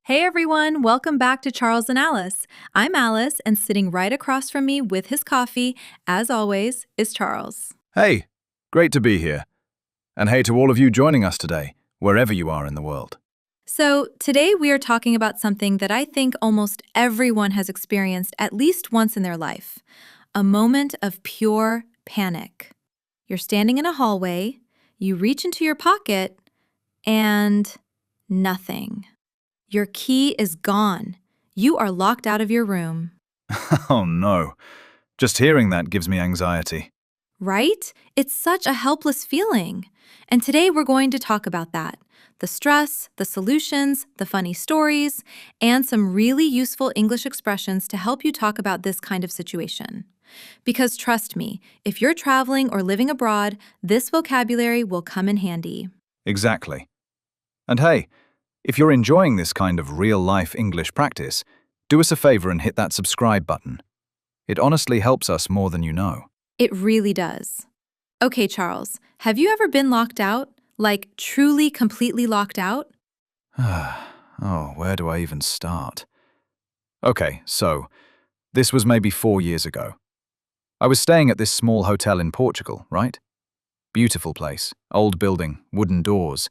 Hey everyone, welcome back to Charles and Alice. I'm Alice, and sitting right across from me with his coffee, as always, is Charles. Hey, great to be here. And hey to all of you joining us today, wherever you are in the world. So, today we are talking about something that I think almost everyone has experienced at least once in their life, a moment of pure panic. You're standing in a hallway, you reach into your pocket, and nothing. Your key is gone. You are locked out of your room. Oh no, just hearing that gives me anxiety. Right? It's such a helpless feeling. And today we're going to talk about that. The stress, the solutions, the funny stories, and some really useful English expressions to help you talk about this kind of situation. Because trust me, if you're traveling or living abroad, this vocabulary will come in handy. Exactly. And hey, if you're enjoying this kind of real-life English practice, do us a favor and hit that subscribe button. It honestly helps us more than you know. It really does. Okay, Charles, have you ever been locked out? Like truly, completely locked out? Oh, where do I even start? Okay, so, this was maybe 4 years ago. I was staying at this small hotel in Portugal, right? Beautiful place, old building, wooden doors.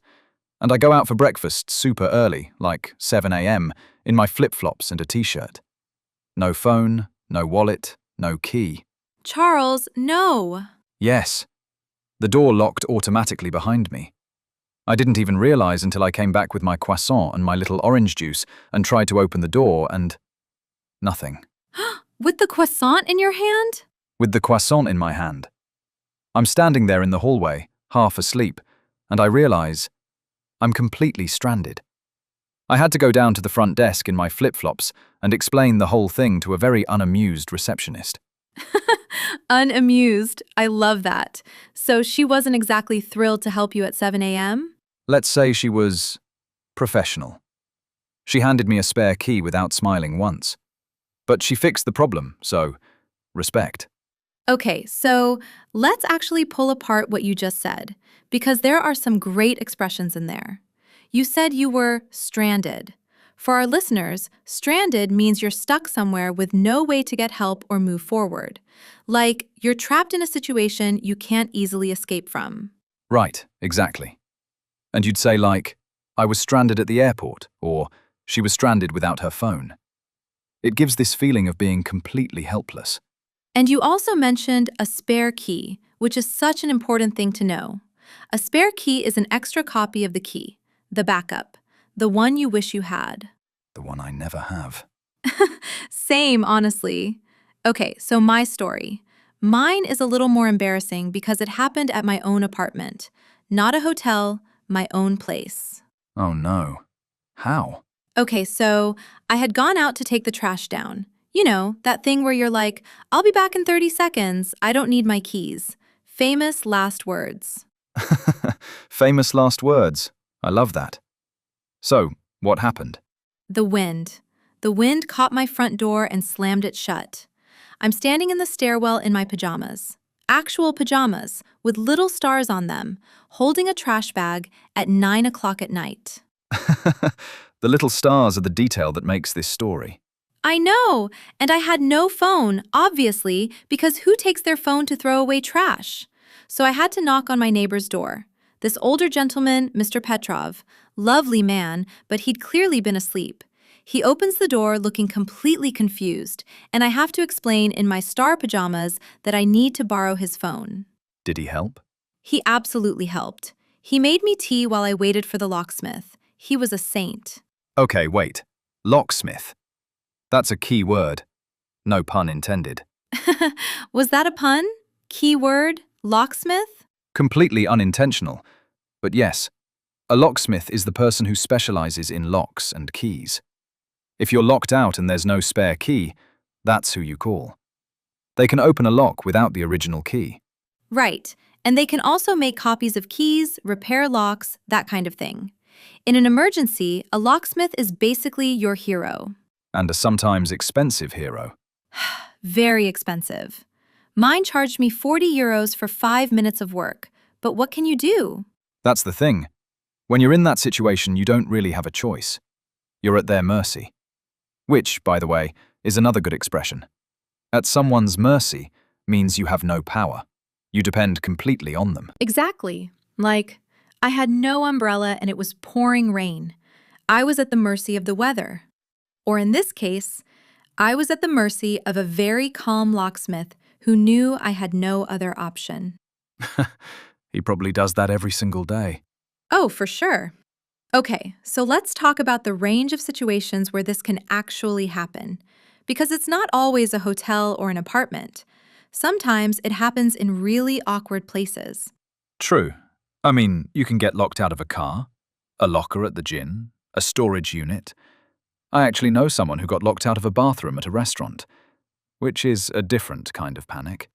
And I go out for breakfast super early, like 7 a.m., in my flip-flops and a t-shirt. No phone, no wallet, no key. Charles, no. Yes. The door locked automatically behind me. I didn't even realize until I came back with my croissant and my little orange juice and tried to open the door and... nothing. With the croissant in your hand? With the croissant in my hand. I'm standing there in the hallway, half asleep, and I realize I'm completely stranded. I had to go down to the front desk in my flip-flops and explain the whole thing to a very unamused receptionist. Unamused. I love that. So she wasn't exactly thrilled to help you at 7 a.m.? Let's say she was professional. She handed me a spare key without smiling once. But she fixed the problem, so respect. Okay, so let's actually pull apart what you just said, because there are some great expressions in there. You said you were stranded. For our listeners, stranded means you're stuck somewhere with no way to get help or move forward. Like, you're trapped in a situation you can't easily escape from. Right, exactly. And you'd say like, I was stranded at the airport, or she was stranded without her phone. It gives this feeling of being completely helpless. And you also mentioned a spare key, which is such an important thing to know. A spare key is an extra copy of the key, the backup, the one you wish you had. The one I never have. Same, honestly. Okay, so my story. Mine is a little more embarrassing because it happened at my own apartment. Not a hotel, my own place. Oh no. How? Okay, so I had gone out to take the trash down. You know, that thing where you're like, I'll be back in 30 seconds, I don't need my keys. Famous last words. Famous last words. I love that. So, what happened? The wind. The wind caught my front door and slammed it shut. I'm standing in the stairwell in my pajamas. Actual pajamas, with little stars on them, holding a trash bag at 9 o'clock at night. The little stars are the detail that makes this story. I know, and I had no phone, obviously, because who takes their phone to throw away trash? So I had to knock on my neighbor's door. This older gentleman, Mr. Petrov, lovely man, but he'd clearly been asleep. He opens the door looking completely confused, and I have to explain in my star pajamas that I need to borrow his phone. Did he help? He absolutely helped. He made me tea while I waited for the locksmith. He was a saint. Okay, wait. Locksmith. That's a key word. No pun intended. Was that a pun? Keyword, locksmith? Completely unintentional. But yes, a locksmith is the person who specializes in locks and keys. If you're locked out and there's no spare key, that's who you call. They can open a lock without the original key. Right, and they can also make copies of keys, repair locks, that kind of thing. In an emergency, a locksmith is basically your hero. And a sometimes expensive hero. Very expensive. Mine charged me 40 euros for 5 minutes of work, but what can you do? That's the thing. When you're in that situation, you don't really have a choice. You're at their mercy. Which, by the way, is another good expression. At someone's mercy means you have no power. You depend completely on them. Exactly. Like, I had no umbrella and it was pouring rain. I was at the mercy of the weather. Or in this case, I was at the mercy of a very calm locksmith who knew I had no other option. He probably does that every single day. Oh, for sure. Okay, so let's talk about the range of situations where this can actually happen. Because it's not always a hotel or an apartment. Sometimes it happens in really awkward places. True. I mean, you can get locked out of a car, a locker at the gym, a storage unit. I actually know someone who got locked out of a bathroom at a restaurant, which is a different kind of panic.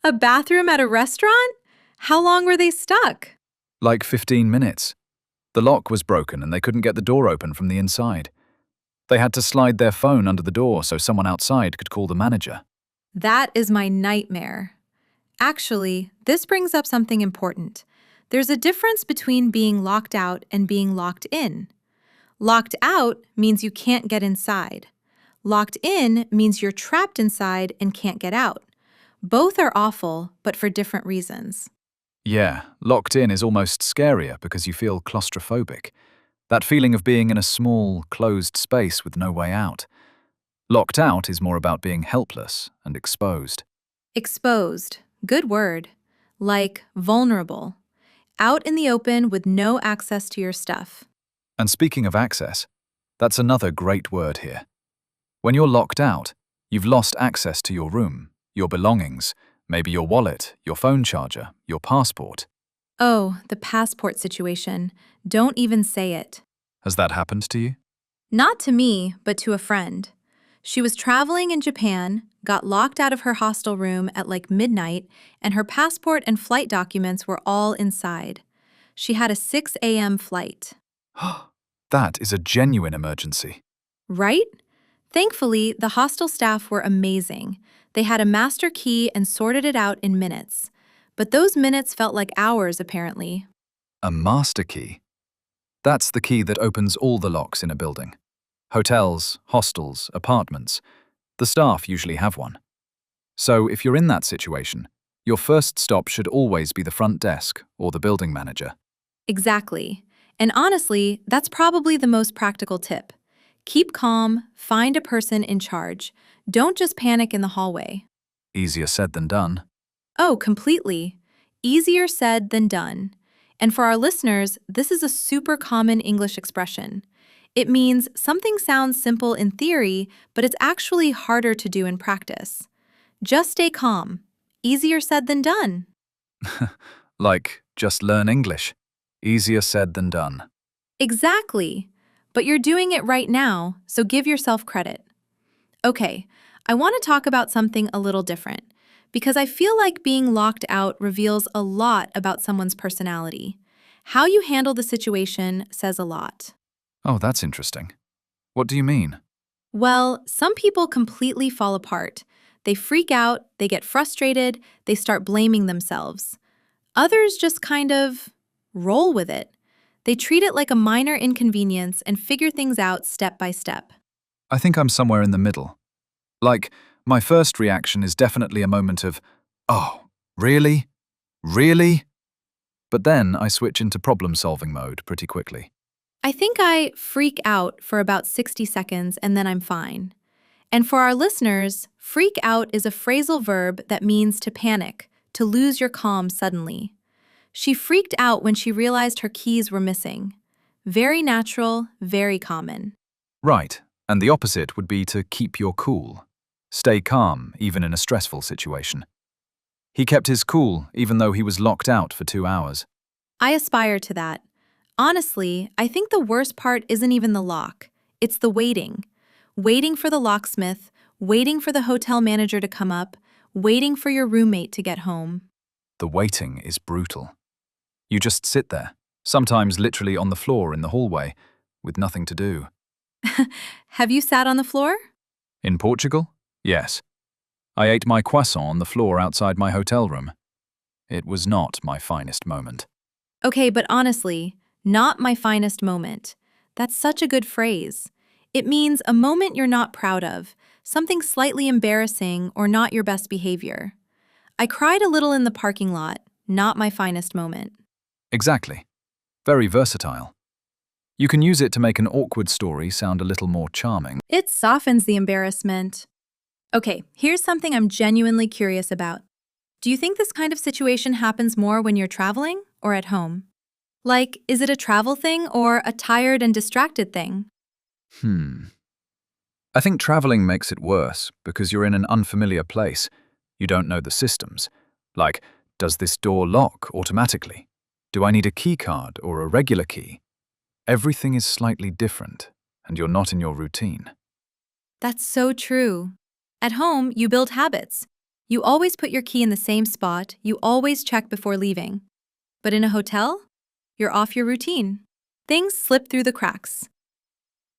A bathroom at a restaurant? How long were they stuck? Like 15 minutes. The lock was broken and they couldn't get the door open from the inside. They had to slide their phone under the door so someone outside could call the manager. That is my nightmare. Actually, this brings up something important. There's a difference between being locked out and being locked in. Locked out means you can't get inside. Locked in means you're trapped inside and can't get out. Both are awful, but for different reasons. Yeah, locked in is almost scarier because you feel claustrophobic. That feeling of being in a small, closed space with no way out. Locked out is more about being helpless and exposed. Exposed. Good word. Like vulnerable. Out in the open with no access to your stuff. And speaking of access, that's another great word here. When you're locked out, you've lost access to your room, your belongings, maybe your wallet, your phone charger, your passport. Oh, the passport situation. Don't even say it. Has that happened to you? Not to me, but to a friend. She was traveling in Japan, got locked out of her hostel room at like midnight, and her passport and flight documents were all inside. She had a 6 a.m. flight. That is a genuine emergency. Right? Thankfully, the hostel staff were amazing. They had a master key and sorted it out in minutes. But those minutes felt like hours, apparently. A master key? That's the key that opens all the locks in a building. Hotels, hostels, apartments. The staff usually have one. So if you're in that situation, your first stop should always be the front desk or the building manager. Exactly. And honestly, that's probably the most practical tip. Keep calm, find a person in charge. Don't just panic in the hallway. Easier said than done. Oh, completely. Easier said than done. And for our listeners, this is a super common English expression. It means something sounds simple in theory, but it's actually harder to do in practice. Just stay calm. Easier said than done. Like, just learn English. Easier said than done. Exactly. But you're doing it right now, so give yourself credit. Okay, I want to talk about something a little different, because I feel like being locked out reveals a lot about someone's personality. How you handle the situation says a lot. Oh, that's interesting. What do you mean? Well, some people completely fall apart. They freak out, they get frustrated, they start blaming themselves. Others just kind of roll with it. They treat it like a minor inconvenience and figure things out step by step. I think I'm somewhere in the middle. Like, my first reaction is definitely a moment of, oh, really? Really? But then I switch into problem-solving mode pretty quickly. I think I freak out for about 60 seconds and then I'm fine. And for our listeners, freak out is a phrasal verb that means to panic, to lose your calm suddenly. She freaked out when she realized her keys were missing. Very natural, very common. Right, and the opposite would be to keep your cool. Stay calm, even in a stressful situation. He kept his cool, even though he was locked out for 2 hours. I aspire to that. Honestly, I think the worst part isn't even the lock. It's the waiting. Waiting for the locksmith, waiting for the hotel manager to come up, waiting for your roommate to get home. The waiting is brutal. You just sit there, sometimes literally on the floor in the hallway, with nothing to do. Have you sat on the floor? In Portugal? Yes. I ate my croissant on the floor outside my hotel room. It was not my finest moment. Okay, but honestly, not my finest moment. That's such a good phrase. It means a moment you're not proud of, something slightly embarrassing or not your best behavior. I cried a little in the parking lot, not my finest moment. Exactly. Very versatile. You can use it to make an awkward story sound a little more charming. It softens the embarrassment. Okay, here's something I'm genuinely curious about. Do you think this kind of situation happens more when you're traveling or at home? Like, is it a travel thing or a tired and distracted thing? I think traveling makes it worse because you're in an unfamiliar place. You don't know the systems. Like, does this door lock automatically? Do I need a key card or a regular key? Everything is slightly different, and you're not in your routine. That's so true. At home, you build habits. You always put your key in the same spot, you always check before leaving. But in a hotel, you're off your routine. Things slip through the cracks.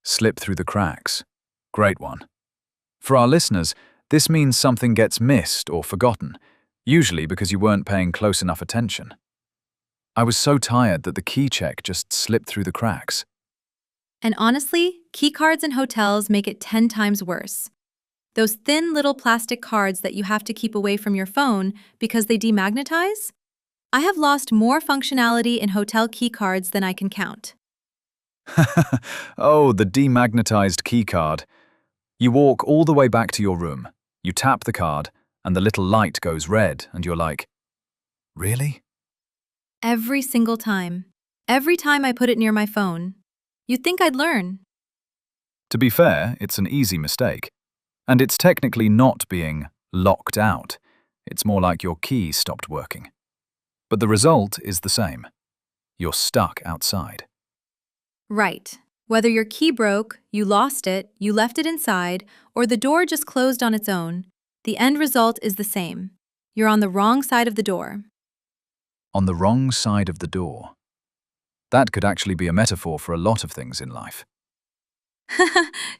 Slip through the cracks. Great one. For our listeners, this means something gets missed or forgotten, usually because you weren't paying close enough attention. I was so tired that the key check just slipped through the cracks. And honestly, key cards in hotels make it 10 times worse. Those thin little plastic cards that you have to keep away from your phone because they demagnetize? I have lost more functionality in hotel key cards than I can count. Oh, the demagnetized key card. You walk all the way back to your room, you tap the card, and the little light goes red, and you're like, really? Every single time. Every time I put it near my phone. You'd think I'd learn. To be fair, it's an easy mistake. And it's technically not being locked out. It's more like your key stopped working. But the result is the same. You're stuck outside. Right. Whether your key broke, you lost it, you left it inside, or the door just closed on its own, the end result is the same. You're on the wrong side of the door. On the wrong side of the door. That could actually be a metaphor for a lot of things in life.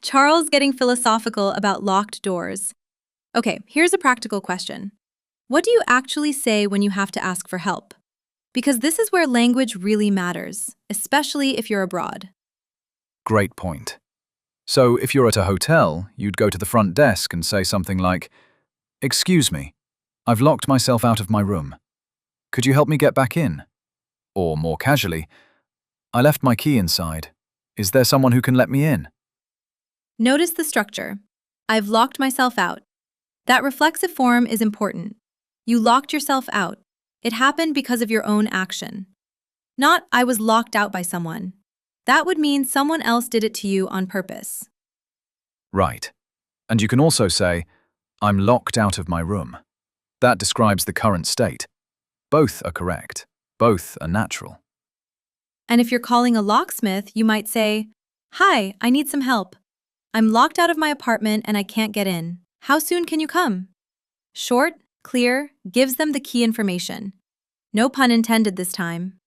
Charles getting philosophical about locked doors. Okay, here's a practical question. What do you actually say when you have to ask for help? Because this is where language really matters, especially if you're abroad. Great point. So if you're at a hotel, you'd go to the front desk and say something like, "Excuse me, I've locked myself out of my room. Could you help me get back in?" Or more casually, "I left my key inside. Is there someone who can let me in?" Notice the structure. I've locked myself out. That reflexive form is important. You locked yourself out. It happened because of your own action. Not, I was locked out by someone. That would mean someone else did it to you on purpose. Right. And you can also say, "I'm locked out of my room." That describes the current state. Both are correct. Both are natural. And if you're calling a locksmith, you might say, "Hi, I need some help. I'm locked out of my apartment and I can't get in. How soon can you come?" Short, clear, gives them the key information. No pun intended this time.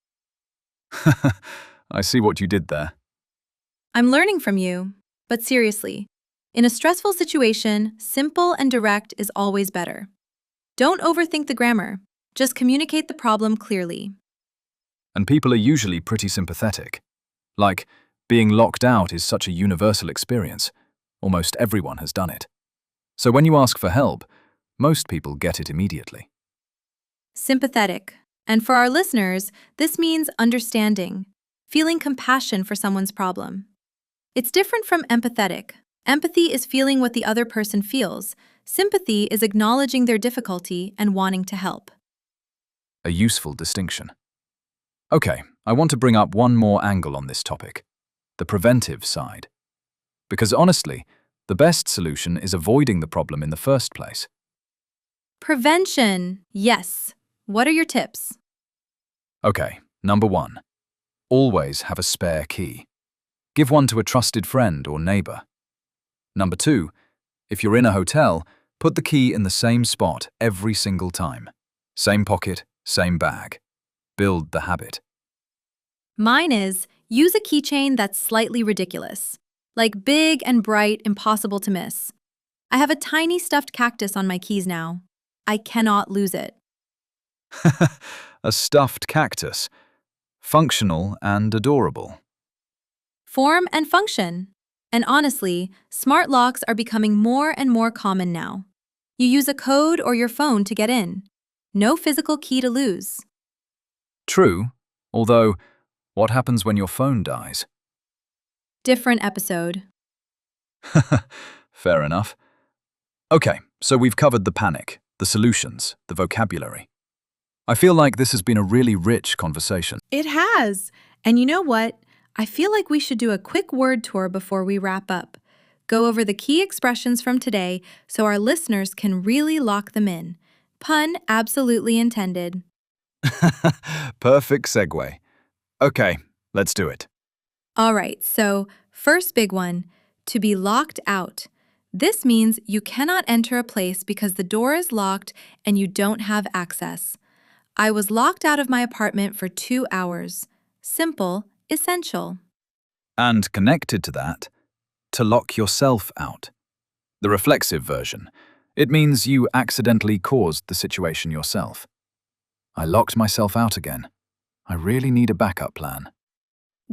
I see what you did there. I'm learning from you. But seriously, in a stressful situation, simple and direct is always better. Don't overthink the grammar. Just communicate the problem clearly. And people are usually pretty sympathetic. Like, being locked out is such a universal experience. Almost everyone has done it. So when you ask for help, most people get it immediately. Sympathetic. And for our listeners, this means understanding, feeling compassion for someone's problem. It's different from empathetic. Empathy is feeling what the other person feels. Sympathy is acknowledging their difficulty and wanting to help. A useful distinction. Okay, I want to bring up one more angle on this topic, the preventive side. Because honestly, the best solution is avoiding the problem in the first place. Prevention. Yes. What are your tips? Okay, number 1. Always have a spare key. Give one to a trusted friend or neighbor. Number 2, if you're in a hotel, put the key in the same spot every single time. Same pocket, same bag. Build the habit. Mine is use a keychain that's slightly ridiculous, like big and bright, impossible to miss. I have a tiny stuffed cactus on my keys now. I cannot lose it. A stuffed cactus. Functional and adorable. form and function. And honestly, smart locks are becoming more and more common now. You use a code or your phone to get in. No physical key to lose. True, although, what happens when your phone dies? Different episode. Fair enough. Okay, so we've covered the panic, the solutions, the vocabulary. I feel like this has been a really rich conversation. It has. And you know what? I feel like we should do a quick word tour before we wrap up. Go over the key expressions from today so our listeners can really lock them in. Pun absolutely intended. Perfect segue. Okay, let's do it. All right, so first big one, to be locked out. This means you cannot enter a place because the door is locked and you don't have access. I was locked out of my apartment for 2 hours. Simple, essential. And connected to that, to lock yourself out. The reflexive version. It means you accidentally caused the situation yourself. I locked myself out again. I really need a backup plan.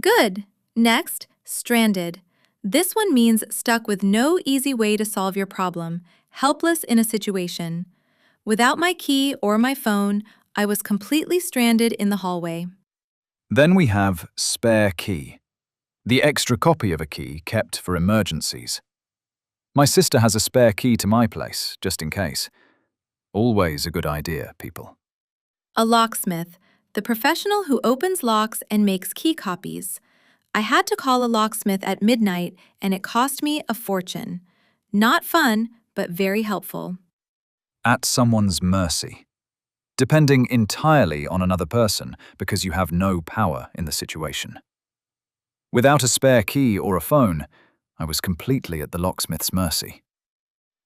Good. Next, stranded. This one means stuck with no easy way to solve your problem, helpless in a situation. Without my key or my phone, I was completely stranded in the hallway. Then we have spare key. The extra copy of a key kept for emergencies. My sister has a spare key to my place, just in case. Always a good idea, people. A locksmith, the professional who opens locks and makes key copies. I had to call a locksmith at midnight and it cost me a fortune. Not fun, but very helpful. At someone's mercy. Depending entirely on another person because you have no power in the situation. Without a spare key or a phone, I was completely at the locksmith's mercy.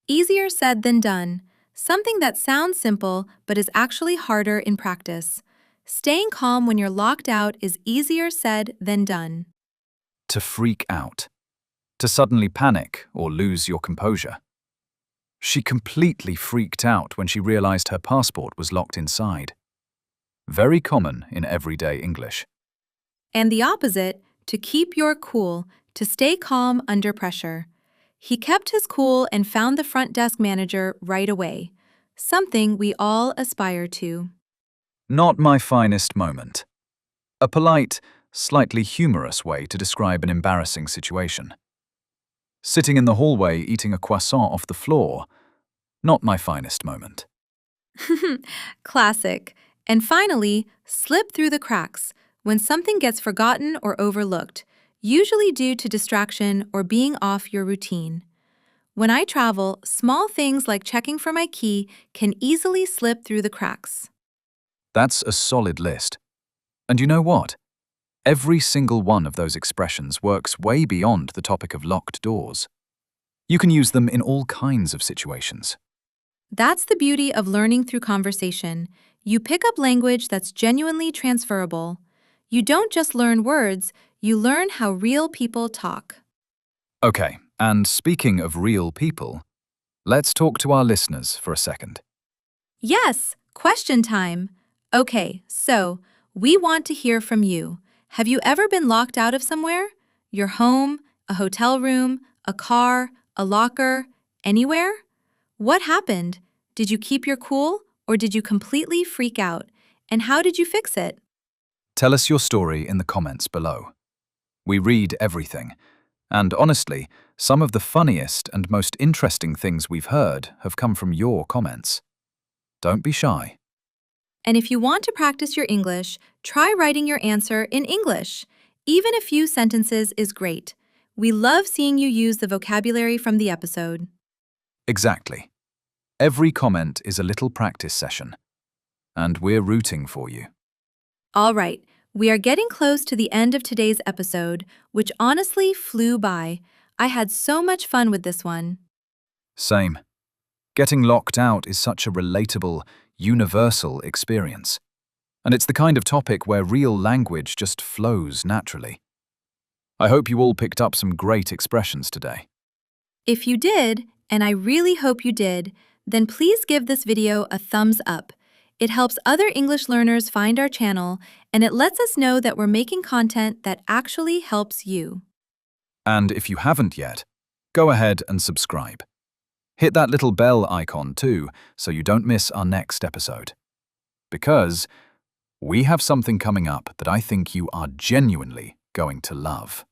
Easier said than done. Something that sounds simple but is actually harder in practice. Staying calm when you're locked out is easier said than done. To freak out. To suddenly panic or lose your composure. She completely freaked out when she realized her passport was locked inside. Very common in everyday English. And the opposite, to keep your cool, to stay calm under pressure. He kept his cool and found the front desk manager right away. Something we all aspire to. Not my finest moment. A polite, slightly humorous way to describe an embarrassing situation. Sitting in the hallway eating a croissant off the floor. Not my finest moment. Classic. And finally, slip through the cracks when something gets forgotten or overlooked, usually due to distraction or being off your routine. When I travel, small things like checking for my key can easily slip through the cracks. That's a solid list. And you know what? Every single one of those expressions works way beyond the topic of locked doors. You can use them in all kinds of situations. That's the beauty of learning through conversation. You pick up language that's genuinely transferable. You don't just learn words, you learn how real people talk. Okay, and speaking of real people, let's talk to our listeners for a second. Yes, question time. Okay, so we want to hear from you. Have you ever been locked out of somewhere? Your home, a hotel room, a car, a locker, anywhere? What happened? Did you keep your cool or did you completely freak out? And how did you fix it? Tell us your story in the comments below. We read everything, and honestly, some of the funniest and most interesting things we've heard have come from your comments. Don't be shy. And if you want to practice your English, try writing your answer in English. Even a few sentences is great. We love seeing you use the vocabulary from the episode. Exactly. Every comment is a little practice session, and we're rooting for you. All right, we are getting close to the end of today's episode, which honestly flew by. I had so much fun with this one. Same. Getting locked out is such a relatable, universal experience. And it's the kind of topic where real language just flows naturally. I hope you all picked up some great expressions today. If you did, and I really hope you did, then please give this video a thumbs up. It helps other English learners find our channel, and it lets us know that we're making content that actually helps you. And if you haven't yet, go ahead and subscribe. Hit that little bell icon too, so you don't miss our next episode. Because we have something coming up that I think you are genuinely going to love.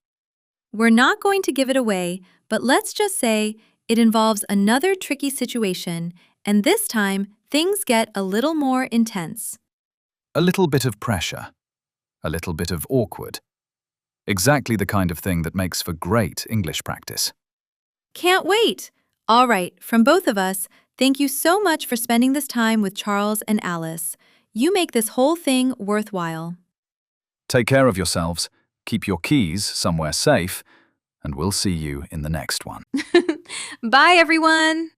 We're not going to give it away, but let's just say it involves another tricky situation, and this time things get a little more intense. A little bit of pressure, a little bit of awkward. Exactly the kind of thing that makes for great English practice. Can't wait! All right, from both of us, thank you so much for spending this time with Charles and Alice. You make this whole thing worthwhile. Take care of yourselves, keep your keys somewhere safe, and we'll see you in the next one. Bye, everyone!